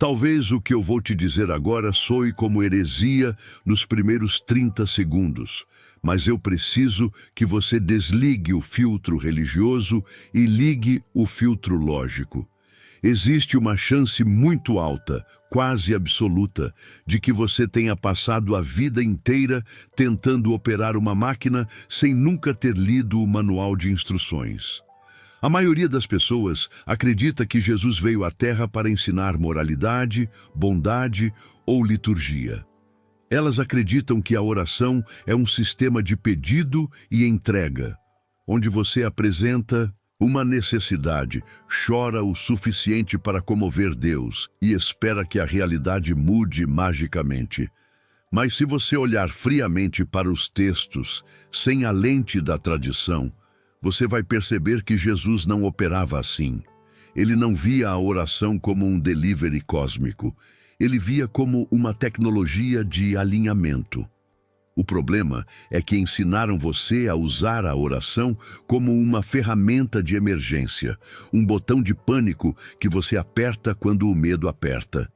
Talvez o que eu vou te dizer agora soe como heresia nos primeiros 30 segundos, mas eu preciso que você desligue o filtro religioso e ligue o filtro lógico. Existe uma chance muito alta, quase absoluta, de que você tenha passado a vida inteira tentando operar uma máquina sem nunca ter lido o manual de instruções. A maioria das pessoas acredita que Jesus veio à Terra para ensinar moralidade, bondade ou liturgia. Elas acreditam que a oração é um sistema de pedido e entrega, onde você apresenta uma necessidade, chora o suficiente para comover Deus e espera que a realidade mude magicamente. Mas se você olhar friamente para os textos, sem a lente da tradição, você vai perceber que Jesus não operava assim. Ele não via a oração como um delivery cósmico. Ele via como uma tecnologia de alinhamento. O problema é que ensinaram você a usar a oração como uma ferramenta de emergência, um botão de pânico que você aperta quando o medo aperta.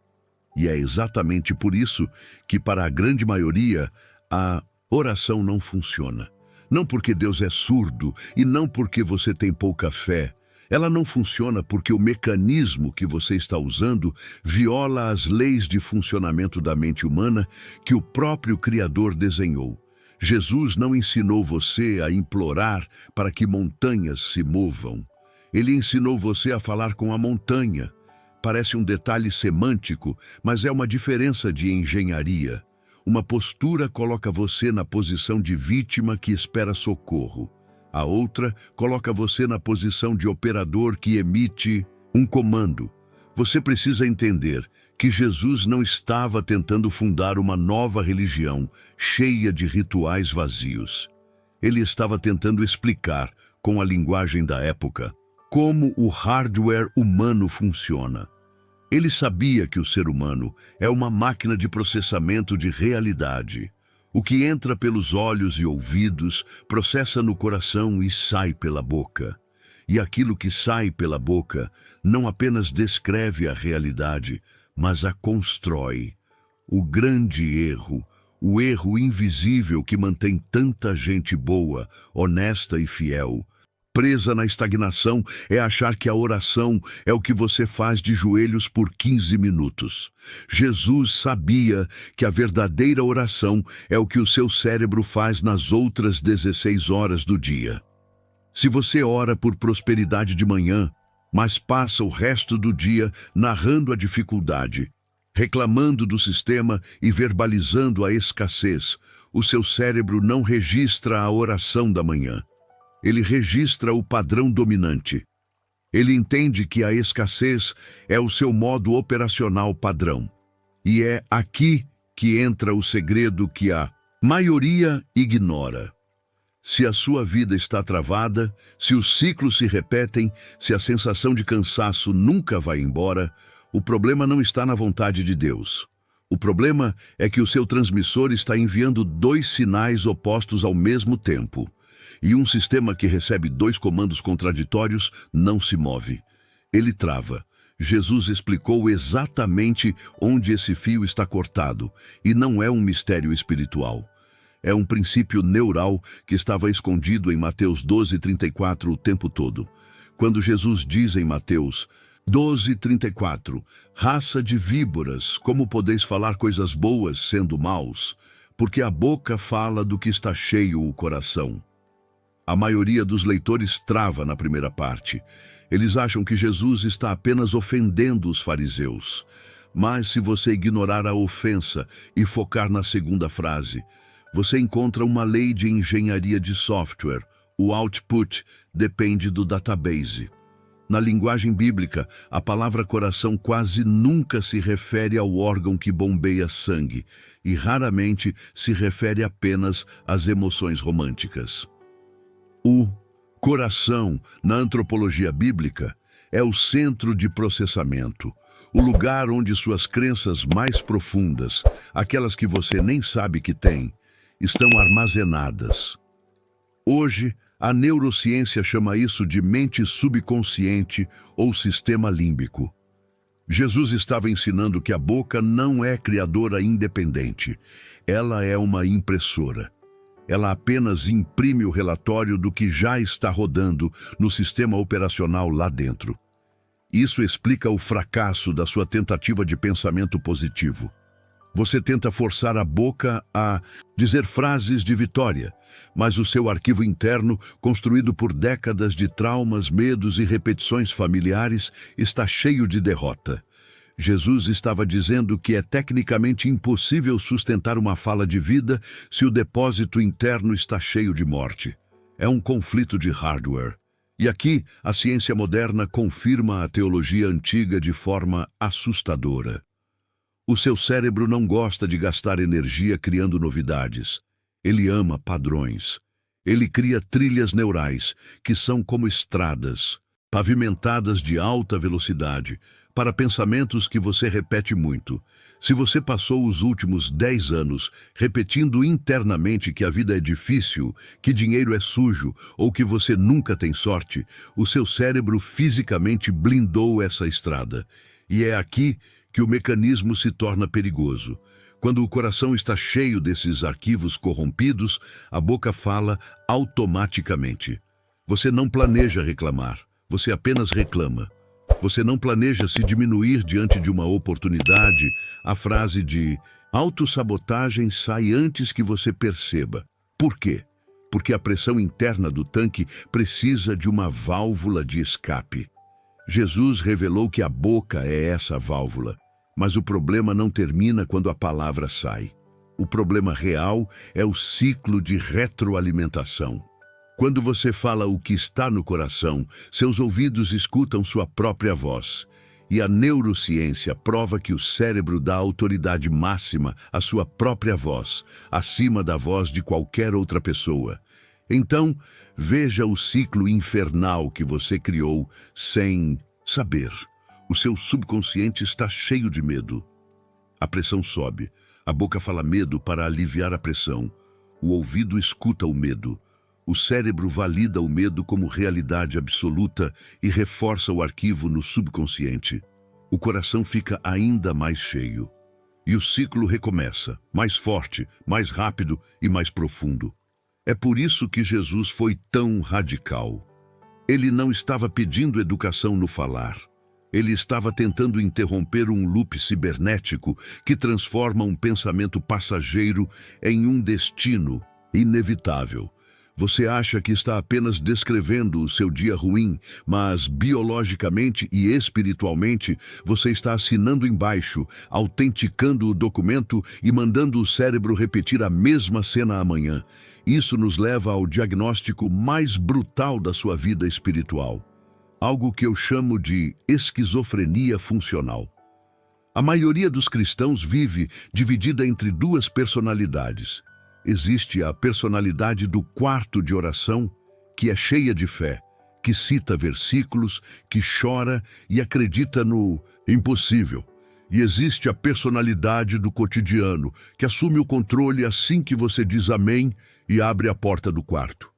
E é exatamente por isso que, para a grande maioria, a oração não funciona. Não porque Deus é surdo e não porque você tem pouca fé. Ela não funciona porque o mecanismo que você está usando viola as leis de funcionamento da mente humana que o próprio Criador desenhou. Jesus não ensinou você a implorar para que montanhas se movam. Ele ensinou você a falar com a montanha. Parece um detalhe semântico, mas é uma diferença de engenharia. Uma postura coloca você na posição de vítima que espera socorro. A outra coloca você na posição de operador que emite um comando. Você precisa entender que Jesus não estava tentando fundar uma nova religião cheia de rituais vazios. Ele estava tentando explicar, com a linguagem da época, como o hardware humano funciona. Ele sabia que o ser humano é uma máquina de processamento de realidade. O que entra pelos olhos e ouvidos, processa no coração e sai pela boca. E aquilo que sai pela boca não apenas descreve a realidade, mas a constrói. O grande erro, o erro invisível que mantém tanta gente boa, honesta e fiel, presa na estagnação, é achar que a oração é o que você faz de joelhos por 15 minutos. Jesus sabia que a verdadeira oração é o que o seu cérebro faz nas outras 16 horas do dia. Se você ora por prosperidade de manhã, mas passa o resto do dia narrando a dificuldade, reclamando do sistema e verbalizando a escassez, o seu cérebro não registra a oração da manhã. Ele registra o padrão dominante. Ele entende que a escassez é o seu modo operacional padrão. E é aqui que entra o segredo que a maioria ignora. Se a sua vida está travada, se os ciclos se repetem, se a sensação de cansaço nunca vai embora, o problema não está na vontade de Deus. O problema é que o seu transmissor está enviando 2 sinais opostos ao mesmo tempo. E um sistema que recebe 2 comandos contraditórios não se move. Ele trava. Jesus explicou exatamente onde esse fio está cortado, e não é um mistério espiritual. É um princípio neural que estava escondido em Mateus 12:34 o tempo todo. Quando Jesus diz em Mateus 12:34, raça de víboras, como podeis falar coisas boas sendo maus? Porque a boca fala do que está cheio o coração. A maioria dos leitores trava na primeira parte. Eles acham que Jesus está apenas ofendendo os fariseus. Mas se você ignorar a ofensa e focar na segunda frase, você encontra uma lei de engenharia de software. O output depende do database. Na linguagem bíblica, a palavra coração quase nunca se refere ao órgão que bombeia sangue e raramente se refere apenas às emoções românticas. O coração, na antropologia bíblica, é o centro de processamento, o lugar onde suas crenças mais profundas, aquelas que você nem sabe que tem, estão armazenadas. Hoje, a neurociência chama isso de mente subconsciente ou sistema límbico. Jesus estava ensinando que a boca não é criadora independente. Ela é uma impressora. Ela apenas imprime o relatório do que já está rodando no sistema operacional lá dentro. Isso explica o fracasso da sua tentativa de pensamento positivo. Você tenta forçar a boca a dizer frases de vitória, mas o seu arquivo interno, construído por décadas de traumas, medos e repetições familiares, está cheio de derrota. Jesus estava dizendo que é tecnicamente impossível sustentar uma fala de vida se o depósito interno está cheio de morte. É um conflito de hardware. E aqui, a ciência moderna confirma a teologia antiga de forma assustadora. O seu cérebro não gosta de gastar energia criando novidades. Ele ama padrões. Ele cria trilhas neurais, que são como estradas, pavimentadas de alta velocidade, para pensamentos que você repete muito. Se você passou os últimos 10 anos repetindo internamente que a vida é difícil, que dinheiro é sujo ou que você nunca tem sorte, o seu cérebro fisicamente blindou essa estrada. E é aqui que o mecanismo se torna perigoso. Quando o coração está cheio desses arquivos corrompidos, a boca fala automaticamente. Você não planeja reclamar, você apenas reclama. Você não planeja se diminuir diante de uma oportunidade. A frase de autossabotagem sai antes que você perceba. Por quê? Porque a pressão interna do tanque precisa de uma válvula de escape. Jesus revelou que a boca é essa válvula. Mas o problema não termina quando a palavra sai. O problema real é o ciclo de retroalimentação. Quando você fala o que está no coração, seus ouvidos escutam sua própria voz. E a neurociência prova que o cérebro dá autoridade máxima à sua própria voz, acima da voz de qualquer outra pessoa. Então, veja o ciclo infernal que você criou sem saber. O seu subconsciente está cheio de medo. A pressão sobe. A boca fala medo para aliviar a pressão. O ouvido escuta o medo. O cérebro valida o medo como realidade absoluta e reforça o arquivo no subconsciente. O coração fica ainda mais cheio. E o ciclo recomeça, mais forte, mais rápido e mais profundo. É por isso que Jesus foi tão radical. Ele não estava pedindo educação no falar. Ele estava tentando interromper um loop cibernético que transforma um pensamento passageiro em um destino inevitável. Você acha que está apenas descrevendo o seu dia ruim, mas biologicamente e espiritualmente você está assinando embaixo, autenticando o documento e mandando o cérebro repetir a mesma cena amanhã. Isso nos leva ao diagnóstico mais brutal da sua vida espiritual. Algo que eu chamo de esquizofrenia funcional. A maioria dos cristãos vive dividida entre duas personalidades. Existe a personalidade do quarto de oração, que é cheia de fé, que cita versículos, que chora e acredita no impossível. E existe a personalidade do cotidiano, que assume o controle assim que você diz amém e abre a porta do quarto.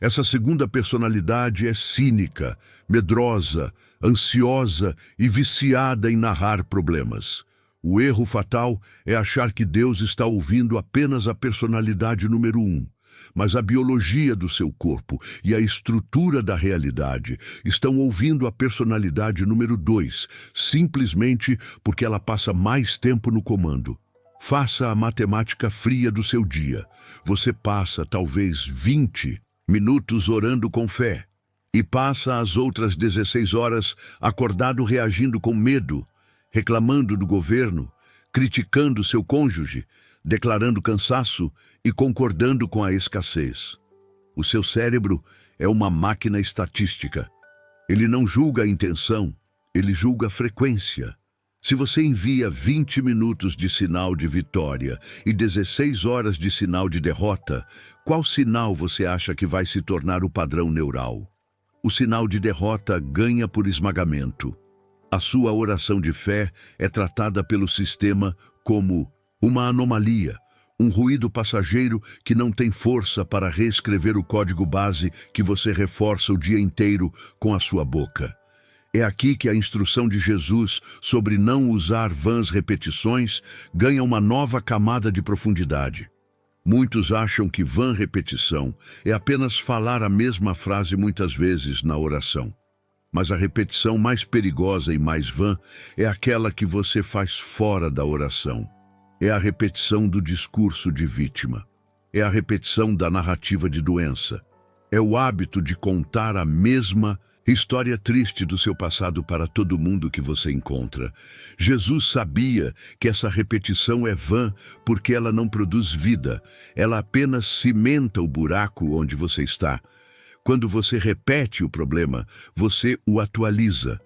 Essa segunda personalidade é cínica, medrosa, ansiosa e viciada em narrar problemas. O erro fatal é achar que Deus está ouvindo apenas a personalidade número 1, mas a biologia do seu corpo e a estrutura da realidade estão ouvindo a personalidade número 2, simplesmente porque ela passa mais tempo no comando. Faça a matemática fria do seu dia. Você passa talvez 20 minutos orando com fé e passa as outras 16 horas acordado reagindo com medo, reclamando do governo, criticando seu cônjuge, declarando cansaço e concordando com a escassez. O seu cérebro é uma máquina estatística. Ele não julga a intenção, ele julga a frequência. Se você envia 20 minutos de sinal de vitória e 16 horas de sinal de derrota, qual sinal você acha que vai se tornar o padrão neural? O sinal de derrota ganha por esmagamento. A sua oração de fé é tratada pelo sistema como uma anomalia, um ruído passageiro que não tem força para reescrever o código base que você reforça o dia inteiro com a sua boca. É aqui que a instrução de Jesus sobre não usar vãs repetições ganha uma nova camada de profundidade. Muitos acham que vã repetição é apenas falar a mesma frase muitas vezes na oração. Mas a repetição mais perigosa e mais vã é aquela que você faz fora da oração. É a repetição do discurso de vítima. É a repetição da narrativa de doença. É o hábito de contar a mesma história triste do seu passado para todo mundo que você encontra. Jesus sabia que essa repetição é vã porque ela não produz vida. Ela apenas cimenta o buraco onde você está. Quando você repete o problema, você o atualiza.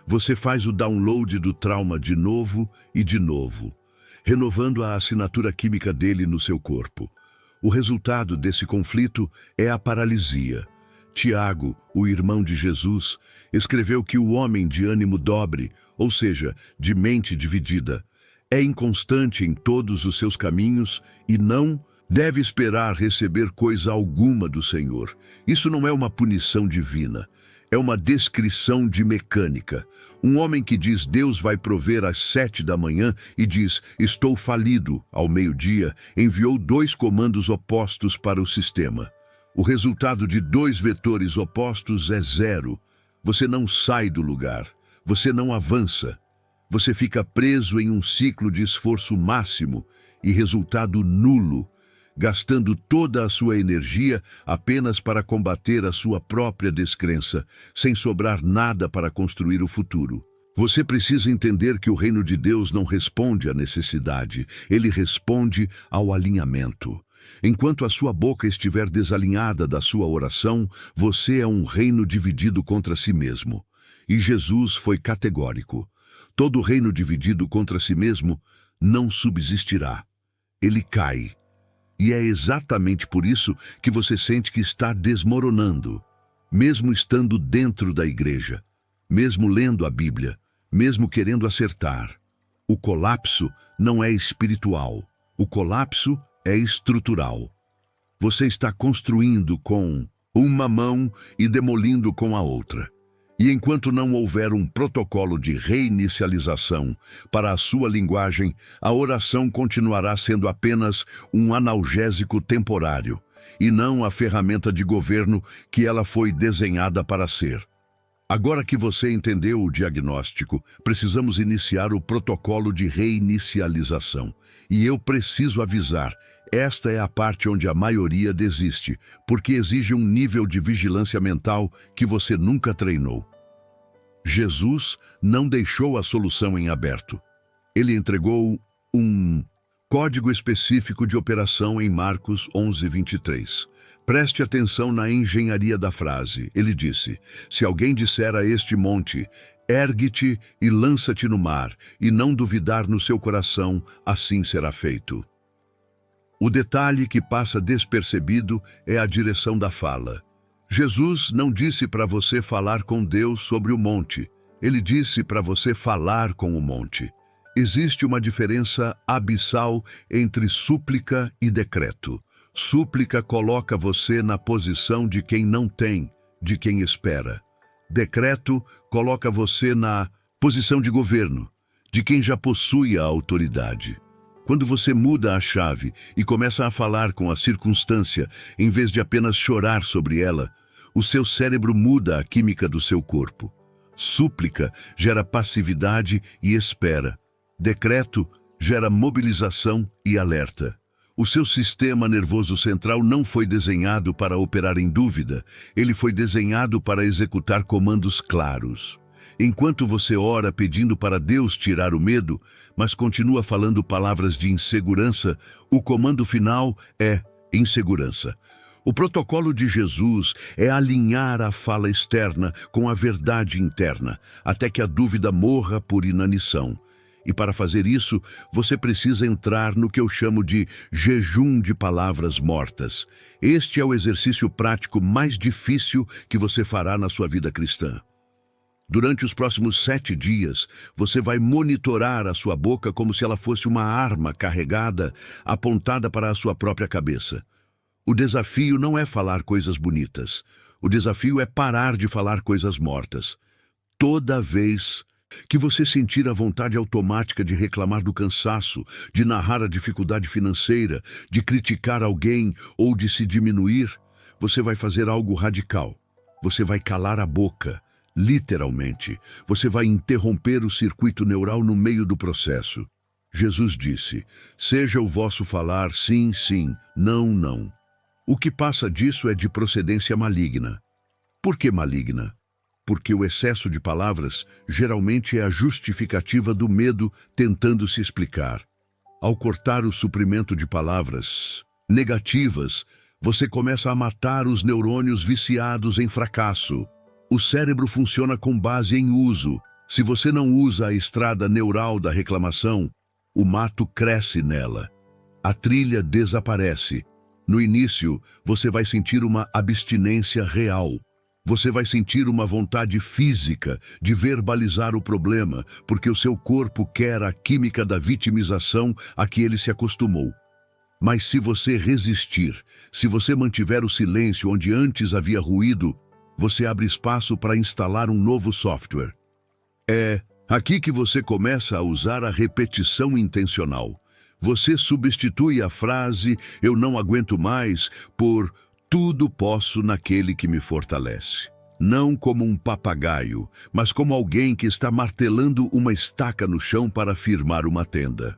Você faz o download do trauma de novo e de novo, renovando a assinatura química dele no seu corpo. O resultado desse conflito é a paralisia. Tiago, o irmão de Jesus, escreveu que o homem de ânimo dobre, ou seja, de mente dividida, é inconstante em todos os seus caminhos e não deve esperar receber coisa alguma do Senhor. Isso não é uma punição divina, é uma descrição de mecânica. Um homem que diz Deus vai prover às 7 da manhã e diz estou falido ao meio-dia, enviou 2 comandos opostos para o sistema. O resultado de 2 vetores opostos é 0. Você não sai do lugar, você não avança. Você fica preso em um ciclo de esforço máximo e resultado nulo, gastando toda a sua energia apenas para combater a sua própria descrença, sem sobrar nada para construir o futuro. Você precisa entender que o reino de Deus não responde à necessidade, ele responde ao alinhamento. Enquanto a sua boca estiver desalinhada da sua oração, você é um reino dividido contra si mesmo. E Jesus foi categórico. Todo reino dividido contra si mesmo não subsistirá. Ele cai. E é exatamente por isso que você sente que está desmoronando, mesmo estando dentro da igreja, mesmo lendo a Bíblia, mesmo querendo acertar. O colapso não é espiritual. O colapso é estrutural. Você está construindo com uma mão e demolindo com a outra. E enquanto não houver um protocolo de reinicialização para a sua linguagem, a oração continuará sendo apenas um analgésico temporário, e não a ferramenta de governo que ela foi desenhada para ser. Agora que você entendeu o diagnóstico, precisamos iniciar o protocolo de reinicialização. E eu preciso avisar, esta é a parte onde a maioria desiste, porque exige um nível de vigilância mental que você nunca treinou. Jesus não deixou a solução em aberto. Ele entregou um código específico de operação em Marcos 11:23. Preste atenção na engenharia da frase. Ele disse, se alguém disser a este monte, ergue-te e lança-te no mar, e não duvidar no seu coração, assim será feito. O detalhe que passa despercebido é a direção da fala. Jesus não disse para você falar com Deus sobre o monte. Ele disse para você falar com o monte. Existe uma diferença abissal entre súplica e decreto. Súplica coloca você na posição de quem não tem, de quem espera. Decreto coloca você na posição de governo, de quem já possui a autoridade. Quando você muda a chave e começa a falar com a circunstância, em vez de apenas chorar sobre ela, o seu cérebro muda a química do seu corpo. Súplica gera passividade e espera. Decreto gera mobilização e alerta. O seu sistema nervoso central não foi desenhado para operar em dúvida, ele foi desenhado para executar comandos claros. Enquanto você ora pedindo para Deus tirar o medo, mas continua falando palavras de insegurança, o comando final é insegurança. O protocolo de Jesus é alinhar a fala externa com a verdade interna, até que a dúvida morra por inanição. E para fazer isso, você precisa entrar no que eu chamo de jejum de palavras mortas. Este é o exercício prático mais difícil que você fará na sua vida cristã. Durante os próximos 7 dias, você vai monitorar a sua boca como se ela fosse uma arma carregada, apontada para a sua própria cabeça. O desafio não é falar coisas bonitas. O desafio é parar de falar coisas mortas. toda vez que você sentir a vontade automática de reclamar do cansaço, de narrar a dificuldade financeira, de criticar alguém ou de se diminuir, você vai fazer algo radical. Você vai calar a boca, literalmente. Você vai interromper o circuito neural no meio do processo. Jesus disse: seja o vosso falar sim, sim, não, não. O que passa disso é de procedência maligna. Por que maligna? Porque o excesso de palavras geralmente é a justificativa do medo tentando se explicar. Ao cortar o suprimento de palavras negativas, você começa a matar os neurônios viciados em fracasso. O cérebro funciona com base em uso. Se você não usa a estrada neural da reclamação, o mato cresce nela. A trilha desaparece. No início, você vai sentir uma abstinência real. Você vai sentir uma vontade física de verbalizar o problema, porque o seu corpo quer a química da vitimização a que ele se acostumou. Mas se você resistir, se você mantiver o silêncio onde antes havia ruído, você abre espaço para instalar um novo software. É aqui que você começa a usar a repetição intencional. Você substitui a frase "eu não aguento mais" por "tudo posso naquele que me fortalece". Não como um papagaio, mas como alguém que está martelando uma estaca no chão para firmar uma tenda.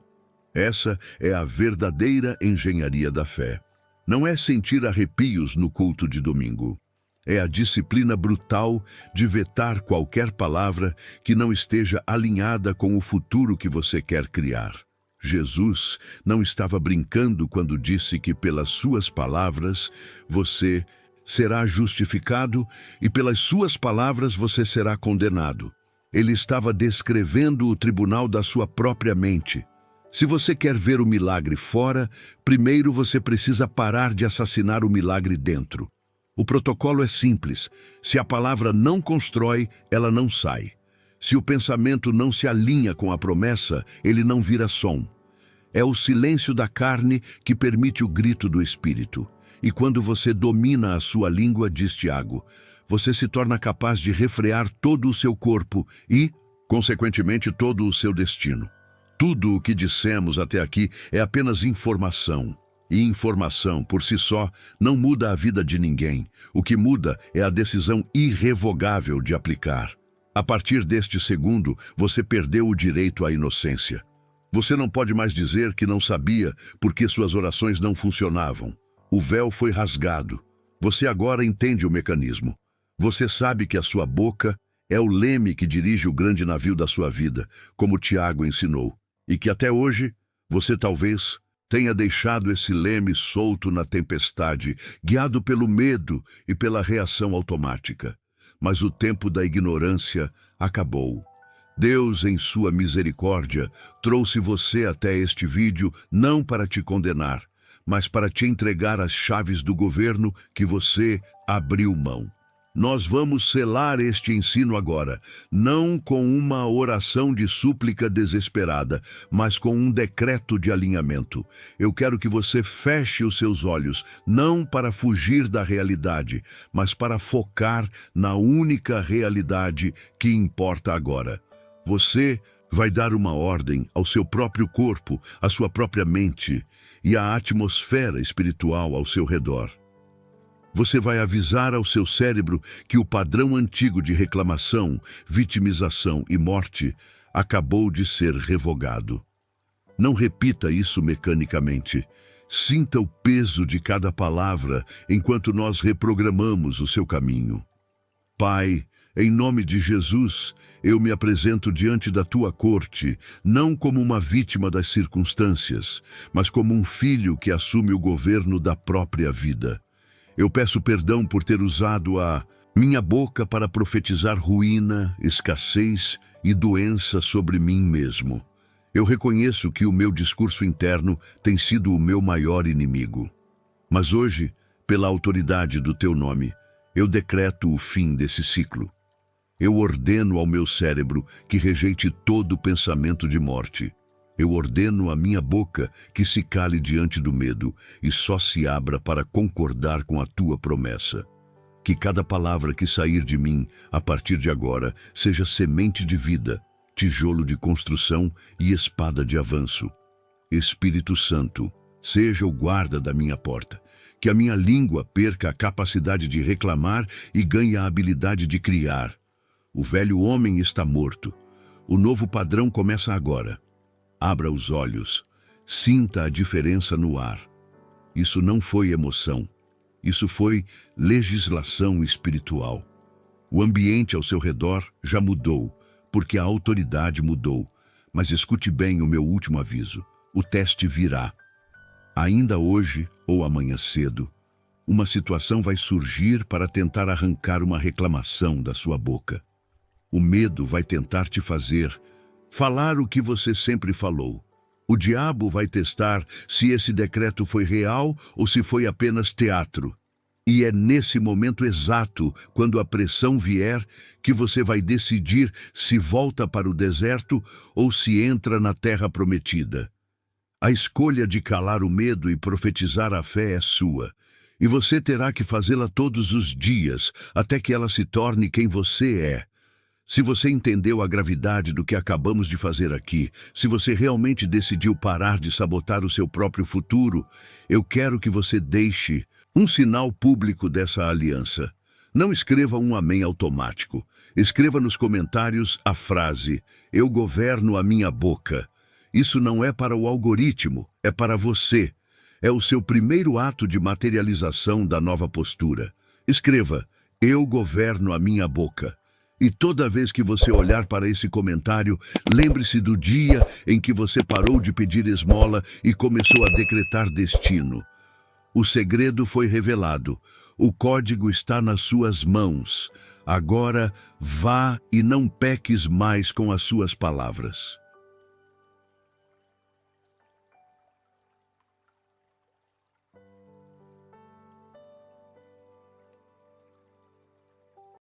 Essa é a verdadeira engenharia da fé. Não é sentir arrepios no culto de domingo. É a disciplina brutal de vetar qualquer palavra que não esteja alinhada com o futuro que você quer criar. Jesus não estava brincando quando disse que pelas suas palavras você será justificado e pelas suas palavras você será condenado. Ele estava descrevendo o tribunal da sua própria mente. Se você quer ver o milagre fora, primeiro você precisa parar de assassinar o milagre dentro. O protocolo é simples. Se a palavra não constrói, ela não sai. Se o pensamento não se alinha com a promessa, ele não vira som. É o silêncio da carne que permite o grito do espírito. E quando você domina a sua língua, diz Tiago, você se torna capaz de refrear todo o seu corpo e, consequentemente, todo o seu destino. Tudo o que dissemos até aqui é apenas informação. E informação, por si só, não muda a vida de ninguém. O que muda é a decisão irrevogável de aplicar. A partir deste segundo, você perdeu o direito à inocência. Você não pode mais dizer que não sabia porque suas orações não funcionavam. O véu foi rasgado. Você agora entende o mecanismo. Você sabe que a sua boca é o leme que dirige o grande navio da sua vida, como Tiago ensinou. E que até hoje, você talvez tenha deixado esse leme solto na tempestade, guiado pelo medo e pela reação automática. Mas o tempo da ignorância acabou. Deus, em sua misericórdia, trouxe você até este vídeo não para te condenar, mas para te entregar as chaves do governo que você abriu mão. Nós vamos selar este ensino agora, não com uma oração de súplica desesperada, mas com um decreto de alinhamento. Eu quero que você feche os seus olhos, não para fugir da realidade, mas para focar na única realidade que importa agora. Você vai dar uma ordem ao seu próprio corpo, à sua própria mente e à atmosfera espiritual ao seu redor. Você vai avisar ao seu cérebro que o padrão antigo de reclamação, vitimização e morte acabou de ser revogado. Não repita isso mecanicamente. Sinta o peso de cada palavra enquanto nós reprogramamos o seu caminho. Pai, em nome de Jesus, eu me apresento diante da tua corte, não como uma vítima das circunstâncias, mas como um filho que assume o governo da própria vida. Eu peço perdão por ter usado a minha boca para profetizar ruína, escassez e doença sobre mim mesmo. Eu reconheço que o meu discurso interno tem sido o meu maior inimigo. Mas hoje, pela autoridade do teu nome, eu decreto o fim desse ciclo. Eu ordeno ao meu cérebro que rejeite todo pensamento de morte. Eu ordeno à minha boca que se cale diante do medo e só se abra para concordar com a tua promessa. Que cada palavra que sair de mim, a partir de agora, seja semente de vida, tijolo de construção e espada de avanço. Espírito Santo, seja o guarda da minha porta. Que a minha língua perca a capacidade de reclamar e ganhe a habilidade de criar. O velho homem está morto. O novo padrão começa agora. Abra os olhos. Sinta a diferença no ar. Isso não foi emoção. Isso foi legislação espiritual. O ambiente ao seu redor já mudou, porque a autoridade mudou. Mas escute bem o meu último aviso. O teste virá. Ainda hoje ou amanhã cedo, uma situação vai surgir para tentar arrancar uma reclamação da sua boca. O medo vai tentar te fazer falar o que você sempre falou. O diabo vai testar se esse decreto foi real ou se foi apenas teatro. E é nesse momento exato, quando a pressão vier, que você vai decidir se volta para o deserto ou se entra na terra prometida. A escolha de calar o medo e profetizar a fé é sua, e você terá que fazê-la todos os dias, até que ela se torne quem você é. Se você entendeu a gravidade do que acabamos de fazer aqui, se você realmente decidiu parar de sabotar o seu próprio futuro, eu quero que você deixe um sinal público dessa aliança. Não escreva um amém automático. Escreva nos comentários a frase: eu governo a minha boca. Isso não é para o algoritmo, é para você. É o seu primeiro ato de materialização da nova postura. Escreva: eu governo a minha boca. E toda vez que você olhar para esse comentário, lembre-se do dia em que você parou de pedir esmola e começou a decretar destino. O segredo foi revelado. O código está nas suas mãos. Agora, vá e não peques mais com as suas palavras.